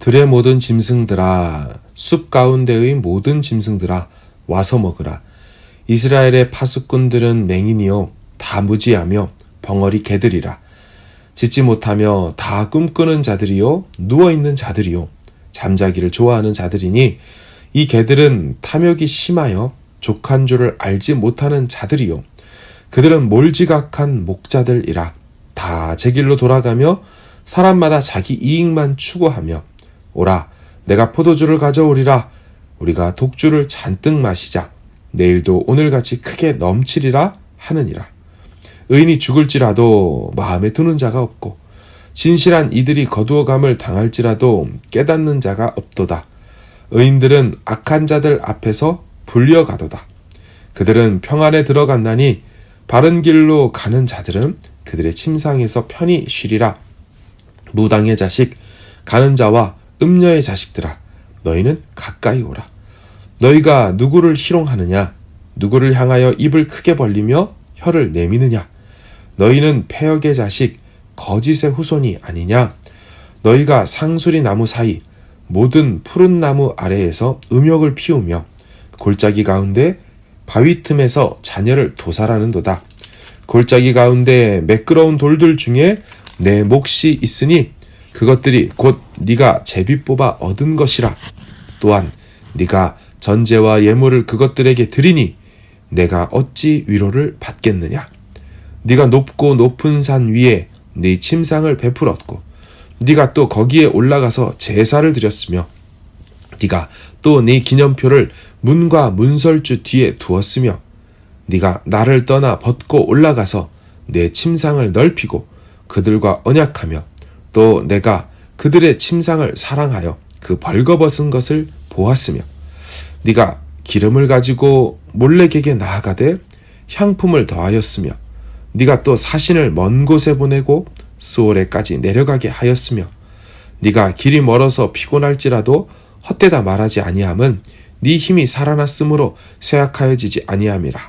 들의 모든 짐승들아, 숲 가운데의 모든 짐승들아, 와서 먹으라. 이스라엘의 파수꾼들은 맹인이요 다 무지하며 벙어리 개들이라. 짖지 못하며 다 꿈꾸는 자들이요 누워있는 자들이요 잠자기를 좋아하는 자들이니, 이 개들은 탐욕이 심하여 족한 줄을 알지 못하는 자들이요 그들은 몰지각한 목자들이라. 다 제 길로 돌아가며 사람마다 자기 이익만 추구하며, 오라 내가 포도주를 가져오리라. 우리가 독주를 잔뜩 마시자. 내일도 오늘같이 크게 넘치리라 하느니라. 의인이 죽을지라도 마음에 두는 자가 없고, 진실한 이들이 거두어감을 당할지라도 깨닫는 자가 없도다. 의인들은 악한 자들 앞에서 불려가도다. 그들은 평안에 들어갔나니 바른 길로 가는 자들은 그들의 침상에서 편히 쉬리라. 무당의 자식, 가는 자와 음녀의 자식들아, 너희는 가까이 오라. 너희가 누구를 희롱하느냐? 누구를 향하여 입을 크게 벌리며 혀를 내미느냐? 너희는 패역의 자식, 거짓의 후손이 아니냐? 너희가 상수리 나무 사이 모든 푸른 나무 아래에서 음욕을 피우며 골짜기 가운데 바위 틈에서 자녀를 도살하는도다. 골짜기 가운데 매끄러운 돌들 중에 내 몫이 있으니 그것들이 곧 네가 제비 뽑아 얻은 것이라. 또한 네가 전제와 예물을 그것들에게 드리니 내가 어찌 위로를 받겠느냐? 네가 높고 높은 산 위에 네 침상을 베풀었고, 네가 또 거기에 올라가서 제사를 드렸으며, 네가 또 네 기념표를 문과 문설주 뒤에 두었으며, 네가 나를 떠나 벗고 올라가서 내 침상을 넓히고 그들과 언약하며, 또 내가 그들의 침상을 사랑하여 그 벌거벗은 것을 보았으며, 네가 기름을 가지고 몰래에게 나아가되 향품을 더하였으며, 네가 또 사신을 먼 곳에 보내고 스올에까지 내려가게 하였으며, 네가 길이 멀어서 피곤할지라도 헛되다 말하지 아니함은 네 힘이 살아났으므로 쇠약하여지지 아니함이라.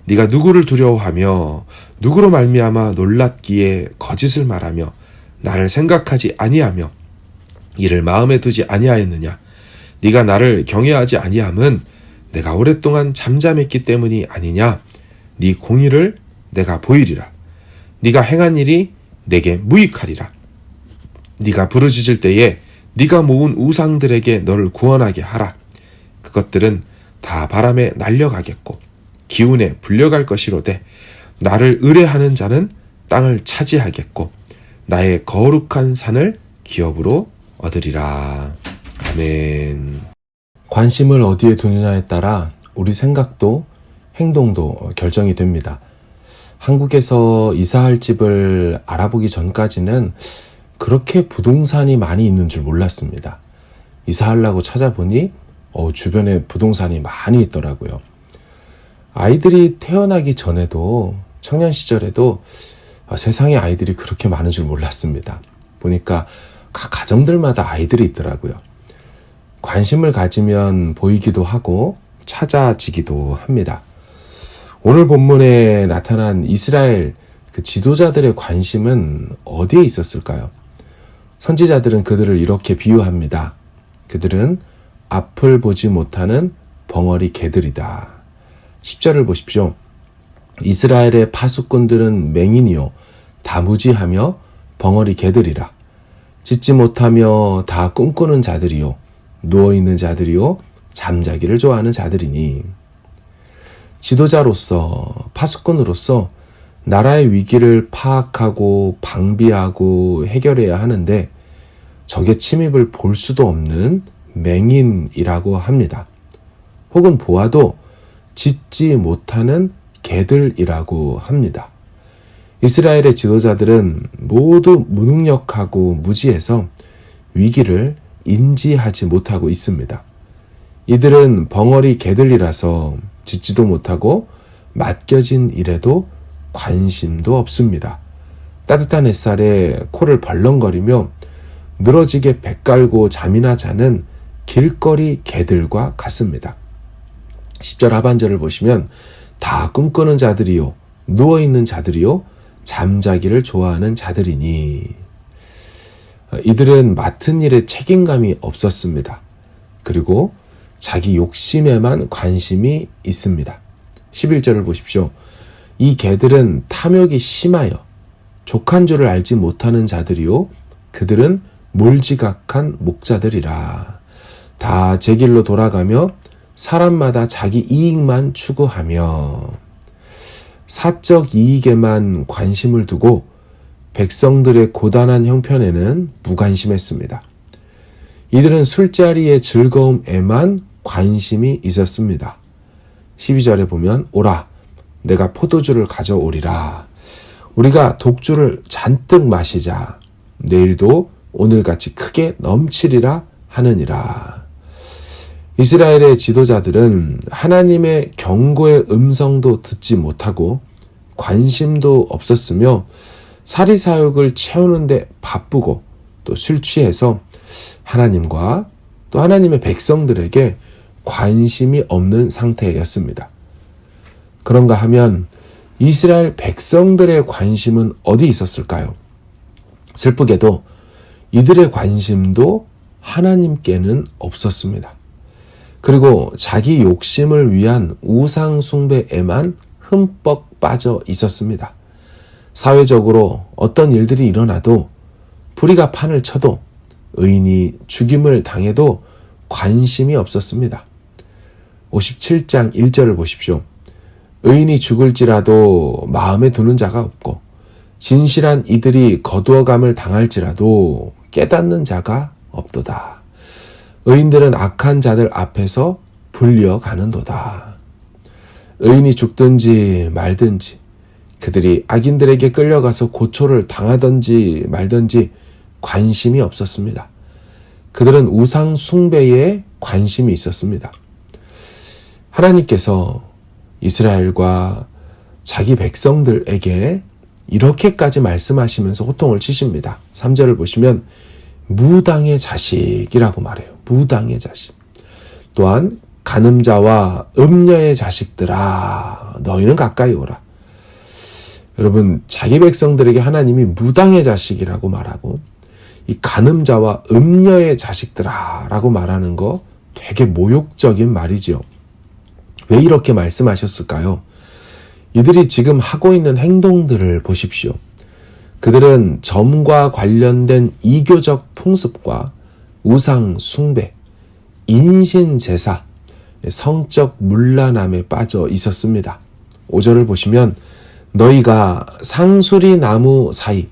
네가 누구를 두려워하며 누구로 말미암아 놀랍기에 거짓을 말하며 나를 생각하지 아니하며 이를 마음에 두지 아니하였느냐? 네가 나를 경외하지 아니함은 내가 오랫동안 잠잠했기 때문이 아니냐? 네 공의를 내가 보이리라. 네가 행한 일이 내게 무익하리라. 네가 부르짖을 때에 네가 모은 우상들에게 너를 구원하게 하라. 그것들은 다 바람에 날려가겠고 기운에 불려갈 것이로되, 나를 의뢰하는 자는 땅을 차지하겠고 나의 거룩한 산을 기업으로 얻으리라. 아멘. 관심을 어디에 두느냐에 따라 우리 생각도 행동도 결정이 됩니다. 한국에서 이사할 집을 알아보기 전까지는 그렇게 부동산이 많이 있는 줄 몰랐습니다. 이사하려고 찾아보니 주변에 부동산이 많이 있더라고요. 아이들이 태어나기 전에도, 청년 시절에도 세상에 아이들이 그렇게 많은 줄 몰랐습니다. 보니까 각 가정들마다 아이들이 있더라고요. 관심을 가지면 보이기도 하고 찾아지기도 합니다. 오늘 본문에 나타난 이스라엘 그 지도자들의 관심은 어디에 있었을까요? 선지자들은 그들을 이렇게 비유합니다. 그들은 앞을 보지 못하는 벙어리 개들이다. 10절을 보십시오. 이스라엘의 파수꾼들은 맹인이요 다 무지하며 벙어리 개들이라. 짖지 못하며 다 꿈꾸는 자들이요 누워있는 자들이요 잠자기를 좋아하는 자들이니. 지도자로서, 파수꾼으로서 나라의 위기를 파악하고 방비하고 해결해야 하는데 적의 침입을 볼 수도 없는 맹인이라고 합니다. 혹은 보아도 짖지 못하는 개들이라고 합니다. 이스라엘의 지도자들은 모두 무능력하고 무지해서 위기를 인지하지 못하고 있습니다. 이들은 벙어리 개들이라서 짖지도 못하고 맡겨진 일에도 관심도 없습니다. 따뜻한 햇살에 코를 벌렁거리며 늘어지게 배 깔고 잠이나 자는 길거리 개들과 같습니다. 10절 하반절을 보시면 다 꿈꾸는 자들이요 누워있는 자들이요 잠자기를 좋아하는 자들이니. 이들은 맡은 일에 책임감이 없었습니다. 그리고 자기 욕심에만 관심이 있습니다. 11절을 보십시오. 이 개들은 탐욕이 심하여 족한 줄을 알지 못하는 자들이요 그들은 몰지각한 목자들이라. 다 제 길로 돌아가며 사람마다 자기 이익만 추구하며 사적 이익에만 관심을 두고 백성들의 고단한 형편에는 무관심했습니다. 이들은 술자리의 즐거움에만 관심이 있었습니다. 12절에 보면 오라 내가 포도주를 가져오리라. 우리가 독주를 잔뜩 마시자. 내일도 오늘같이 크게 넘치리라 하느니라. 이스라엘의 지도자들은 하나님의 경고의 음성도 듣지 못하고 관심도 없었으며 사리사욕을 채우는 데 바쁘고 또 술 취해서 하나님과 또 하나님의 백성들에게 관심이 없는 상태였습니다. 그런가 하면 이스라엘 백성들의 관심은 어디 있었을까요? 슬프게도 이들의 관심도 하나님께는 없었습니다. 그리고 자기 욕심을 위한 우상 숭배에만 흠뻑 빠져 있었습니다. 사회적으로 어떤 일들이 일어나도 불의가 판을 쳐도 의인이 죽임을 당해도 관심이 없었습니다. 57장 1절을 보십시오. 의인이 죽을지라도 마음에 두는 자가 없고 진실한 이들이 거두어감을 당할지라도 깨닫는 자가 없도다. 의인들은 악한 자들 앞에서 불려가는도다. 의인이 죽든지 말든지 그들이 악인들에게 끌려가서 고초를 당하든지 말든지 관심이 없었습니다. 그들은 우상 숭배에 관심이 있었습니다. 하나님께서 이스라엘과 자기 백성들에게 이렇게까지 말씀하시면서 호통을 치십니다. 3절을 보시면 무당의 자식이라고 말해요. 무당의 자식. 또한 간음자와 음녀의 자식들아 너희는 가까이 오라. 여러분 자기 백성들에게 하나님이 무당의 자식이라고 말하고 이 간음자와 음녀의 자식들아 라고 말하는 거 되게 모욕적인 말이죠. 왜 이렇게 말씀하셨을까요? 이들이 지금 하고 있는 행동들을 보십시오. 그들은 점과 관련된 이교적 풍습과 우상 숭배, 인신 제사, 성적 문란함에 빠져 있었습니다. 5절을 보시면 너희가 상수리 나무 사이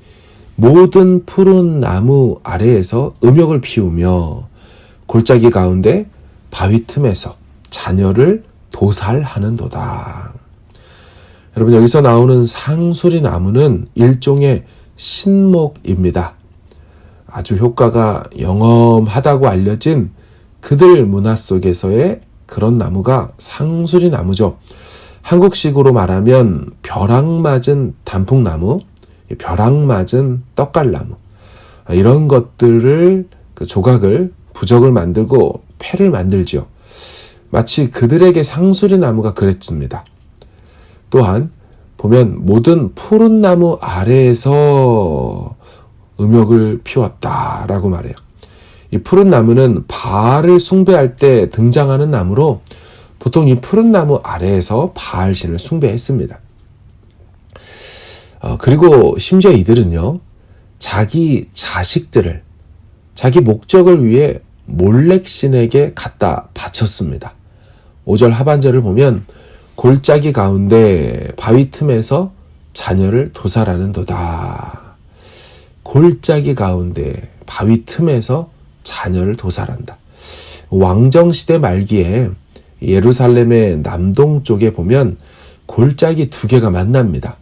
모든 푸른 나무 아래에서 음욕을 피우며 골짜기 가운데 바위 틈에서 자녀를 도살하는도다. 여러분 여기서 나오는 상수리 나무는 일종의 신목입니다. 아주 효과가 영험하다고 알려진 그들 문화 속에서의 그런 나무가 상수리 나무죠. 한국식으로 말하면 벼락 맞은 단풍나무, 벼락 맞은 떡갈나무 이런 것들을 조각을 부적을 만들고 패를 만들죠. 마치 그들에게 상수리 나무가 그랬습니다. 또한 보면 모든 푸른 나무 아래에서 음욕을 피웠다라고 말해요. 이 푸른 나무는 바알을 숭배할 때 등장하는 나무로 보통 이 푸른 나무 아래에서 바알신을 숭배했습니다. 그리고 심지어 이들은요, 자기 자식들을 자기 목적을 위해 몰렉신에게 갖다 바쳤습니다. 5절 하반절을 보면 골짜기 가운데 바위 틈에서 자녀를 도살하는도다. 골짜기 가운데 바위 틈에서 자녀를 도살한다. 왕정시대 말기에 예루살렘의 남동쪽에 보면 골짜기 두 개가 만납니다.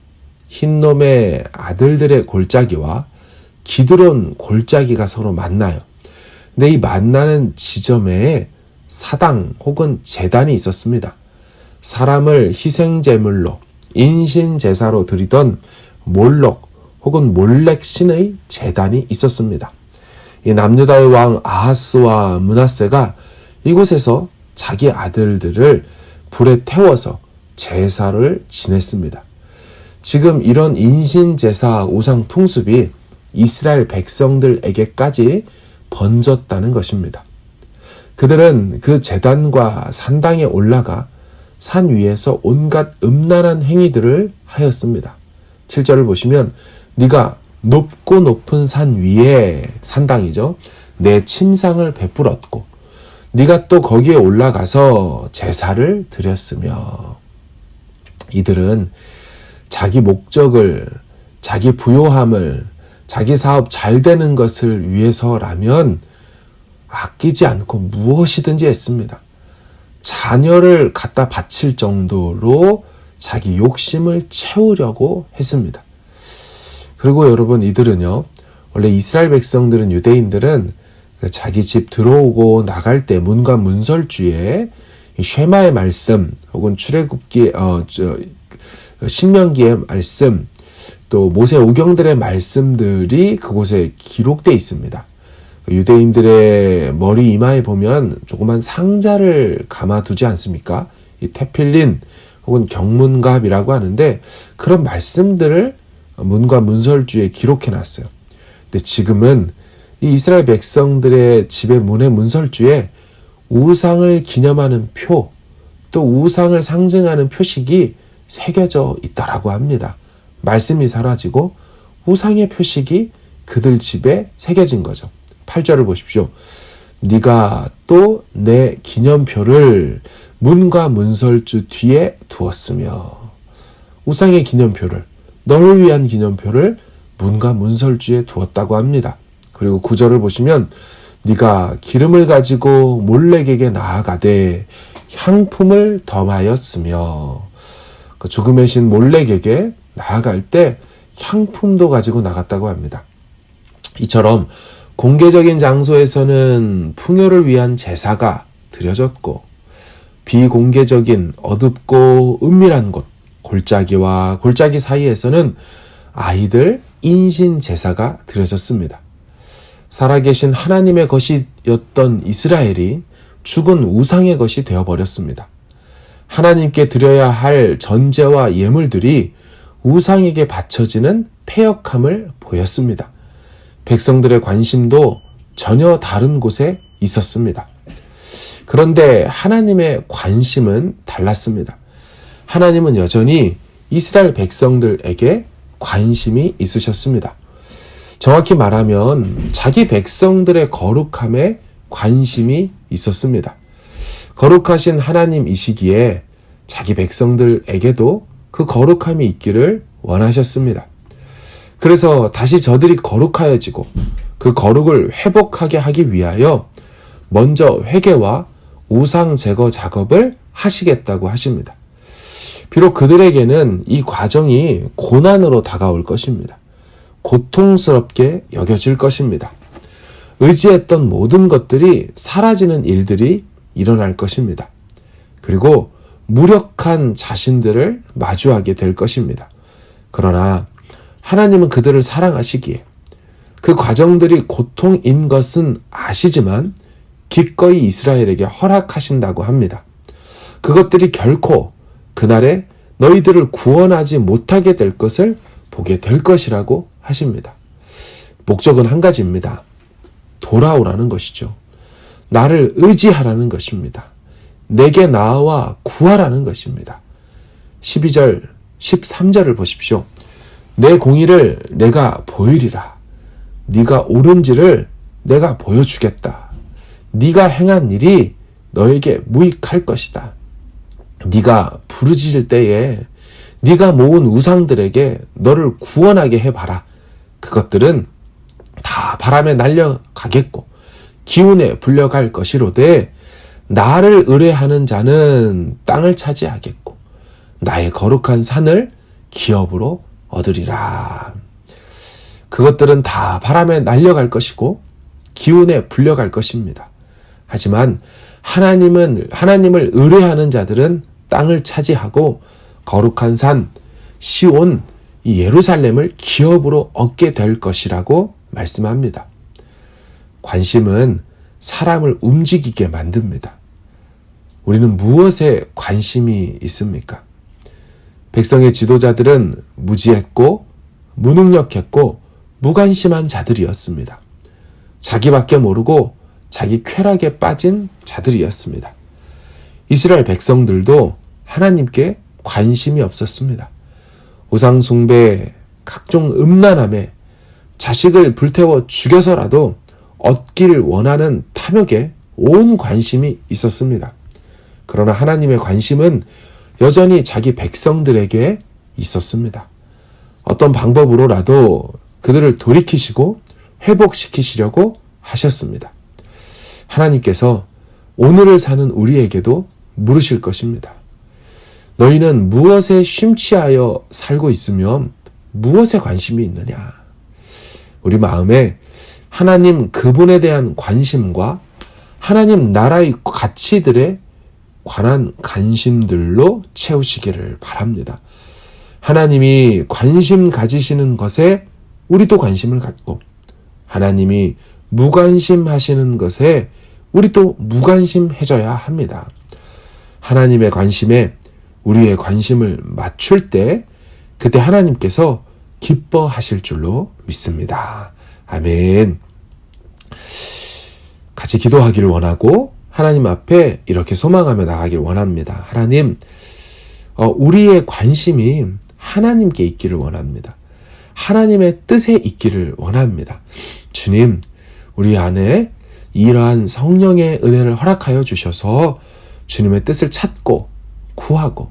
흰놈의 아들들의 골짜기와 기드론 골짜기가 서로 만나요. 근데 이 만나는 지점에 사당 혹은 제단이 있었습니다. 사람을 희생제물로 인신제사로 드리던 몰록 혹은 몰렉신의 제단이 있었습니다. 이 남유다의 왕 아하스와 므낫세가 이곳에서 자기 아들들을 불에 태워서 제사를 지냈습니다. 지금 이런 인신제사 우상 풍습이 이스라엘 백성들에게까지 번졌다는 것입니다. 그들은 그 제단과 산당에 올라가 산 위에서 온갖 음란한 행위들을 하였습니다. 7절을 보시면 네가 높고 높은 산 위에, 산당이죠, 내 침상을 베풀었고 네가 또 거기에 올라가서 제사를 드렸으며. 이들은 자기 목적을, 자기 부요함을, 자기 사업 잘 되는 것을 위해서라면 아끼지 않고 무엇이든지 했습니다. 자녀를 갖다 바칠 정도로 자기 욕심을 채우려고 했습니다. 그리고 여러분, 이들은요, 원래 이스라엘 백성들은, 유대인들은 자기 집 들어오고 나갈 때 문과 문설주에 쉐마의 말씀, 혹은 출애굽기, 신명기의 말씀, 또 모세 오경들의 말씀들이 그곳에 기록되어 있습니다. 유대인들의 머리 이마에 보면 조그만 상자를 감아두지 않습니까? 이 테필린 혹은 경문갑이라고 하는데, 그런 말씀들을 문과 문설주에 기록해놨어요. 근데 지금은 이 이스라엘 백성들의 집의 문의 문설주에 우상을 기념하는 표, 또 우상을 상징하는 표식이 새겨져 있다라고 합니다. 말씀이 사라지고 우상의 표식이 그들 집에 새겨진 거죠. 8절을 보십시오. 네가 또 내 기념표를 문과 문설주 뒤에 두었으며. 우상의 기념표를, 너를 위한 기념표를 문과 문설주에 두었다고 합니다. 그리고 9절을 보시면 네가 기름을 가지고 몰렉에게 나아가되 향품을 덤하였으며. 그 죽음의 신 몰렉에게 나아갈 때 향품도 가지고 나갔다고 합니다. 이처럼 공개적인 장소에서는 풍요를 위한 제사가 드려졌고, 비공개적인 어둡고 은밀한 곳, 골짜기와 골짜기 사이에서는 아이들 인신 제사가 드려졌습니다. 살아계신 하나님의 것이었던 이스라엘이 죽은 우상의 것이 되어버렸습니다. 하나님께 드려야 할 전제와 예물들이 우상에게 바쳐지는 패역함을 보였습니다. 백성들의 관심도 전혀 다른 곳에 있었습니다. 그런데 하나님의 관심은 달랐습니다. 하나님은 여전히 이스라엘 백성들에게 관심이 있으셨습니다. 정확히 말하면 자기 백성들의 거룩함에 관심이 있었습니다. 거룩하신 하나님이시기에 자기 백성들에게도 그 거룩함이 있기를 원하셨습니다. 그래서 다시 저들이 거룩하여지고 그 거룩을 회복하게 하기 위하여 먼저 회개와 우상 제거 작업을 하시겠다고 하십니다. 비록 그들에게는 이 과정이 고난으로 다가올 것입니다. 고통스럽게 여겨질 것입니다. 의지했던 모든 것들이 사라지는 일들이 일어날 것입니다. 그리고 무력한 자신들을 마주하게 될 것입니다. 그러나 하나님은 그들을 사랑하시기에 그 과정들이 고통인 것은 아시지만 기꺼이 이스라엘에게 허락하신다고 합니다. 그것들이 결코 그날에 너희들을 구원하지 못하게 될 것을 보게 될 것이라고 하십니다. 목적은 한 가지입니다. 돌아오라는 것이죠. 나를 의지하라는 것입니다. 내게 나와 구하라는 것입니다. 12절, 13절을 보십시오. 내 공의를 내가 보이리라. 네가 옳은지를 내가 보여주겠다. 네가 행한 일이 너에게 무익할 것이다. 네가 부르짖을 때에 네가 모은 우상들에게 너를 구원하게 해봐라. 그것들은 다 바람에 날려가겠고 기운에 불려갈 것이로되 나를 의뢰하는 자는 땅을 차지하겠고 나의 거룩한 산을 기업으로 얻으리라. 그것들은 다 바람에 날려갈 것이고 기운에 불려갈 것입니다. 하지만 하나님을 의뢰하는 자들은 땅을 차지하고 거룩한 산 시온 이 예루살렘을 기업으로 얻게 될 것이라고 말씀합니다. 관심은 사람을 움직이게 만듭니다. 우리는 무엇에 관심이 있습니까? 백성의 지도자들은 무지했고 무능력했고 무관심한 자들이었습니다. 자기밖에 모르고 자기 쾌락에 빠진 자들이었습니다. 이스라엘 백성들도 하나님께 관심이 없었습니다. 우상숭배, 각종 음란함에 자식을 불태워 죽여서라도 얻기를 원하는 탐욕에 온 관심이 있었습니다. 그러나 하나님의 관심은 여전히 자기 백성들에게 있었습니다. 어떤 방법으로라도 그들을 돌이키시고 회복시키시려고 하셨습니다. 하나님께서 오늘을 사는 우리에게도 물으실 것입니다. 너희는 무엇에 심취하여 살고 있으면 무엇에 관심이 있느냐? 우리 마음에 하나님 그분에 대한 관심과 하나님 나라의 가치들에 관한 관심들로 채우시기를 바랍니다. 하나님이 관심 가지시는 것에 우리도 관심을 갖고 하나님이 무관심하시는 것에 우리도 무관심해져야 합니다. 하나님의 관심에 우리의 관심을 맞출 때 그때 하나님께서 기뻐하실 줄로 믿습니다. 아멘. 같이 기도하기를 원하고 하나님 앞에 이렇게 소망하며 나가길 원합니다. 하나님, 우리의 관심이 하나님께 있기를 원합니다. 하나님의 뜻에 있기를 원합니다. 주님, 우리 안에 이러한 성령의 은혜를 허락하여 주셔서 주님의 뜻을 찾고 구하고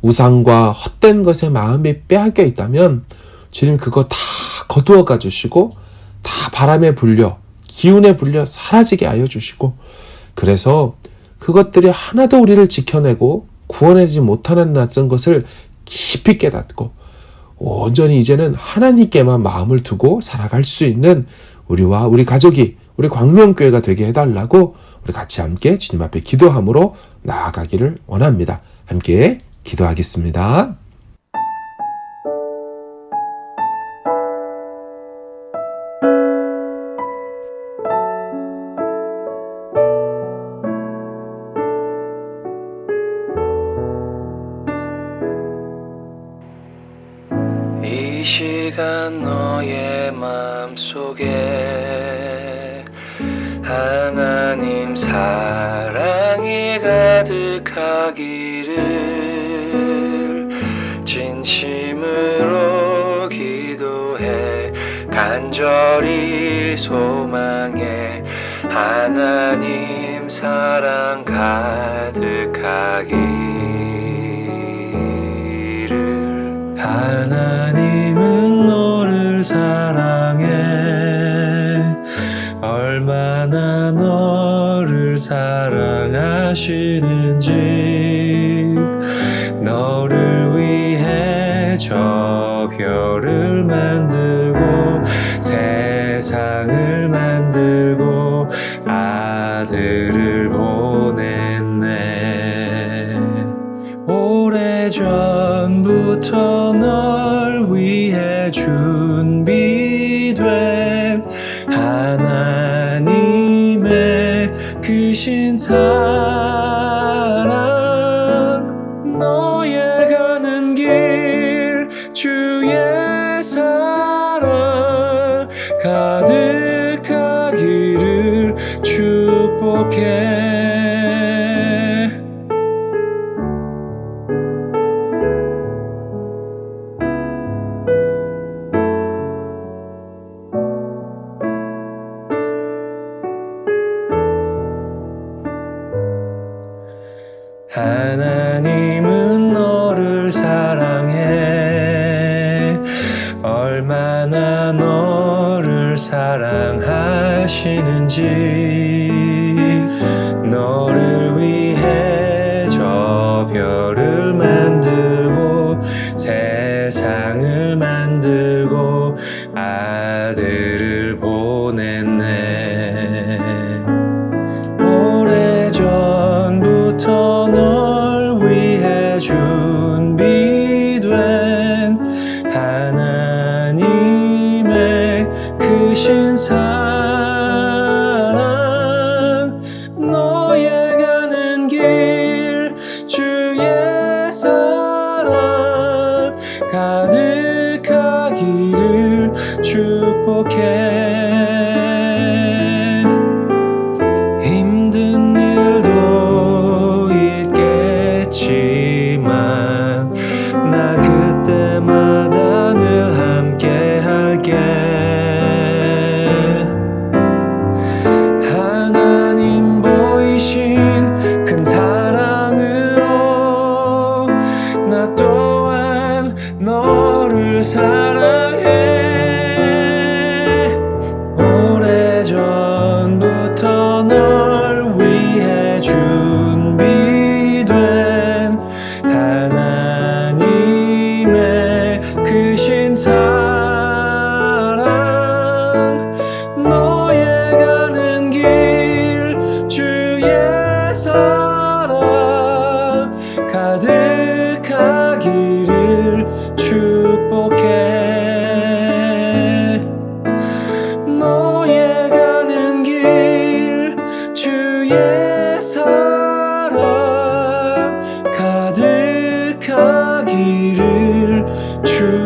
우상과 헛된 것에 마음이 빼앗겨 있다면 주님 그거 다 거두어 가주시고 다 바람에 불려 기운에 불려 사라지게 하여 주시고 그래서 그것들이 하나도 우리를 지켜내고 구원하지 못하는 낯선 것을 깊이 깨닫고 온전히 이제는 하나님께만 마음을 두고 살아갈 수 있는 우리와 우리 가족이 우리 광명교회가 되게 해달라고 우리 같이 함께 주님 앞에 기도함으로 나아가기를 원합니다. 함께 기도하겠습니다. 이 시간 너의 마음속에 하나님 사랑이 가득하기를 진심으로 기도해 간절히 소망해 하나님 사랑 가득하기를 하나님은 너를 사랑해 얼마나 너를 사랑하시는지 너를 위해 저 별을 만들고 세상을 만들고 아들을 보냈네. 오래전부터 널 위해 준비된 하나님의 크신 사랑 너의 가는 길 주의 사랑 가득하기를 축복해. 하나님은 너를 사랑해 얼마나 너를 사랑하시는지 너를 위해 저 별을 만들고 세상을 만들고 아들을 보냈네. 오래전부터 널 위해 준비된 하나님의 크신 사랑 축복해. 너의 가는 길 주의 사랑 가득하기를 주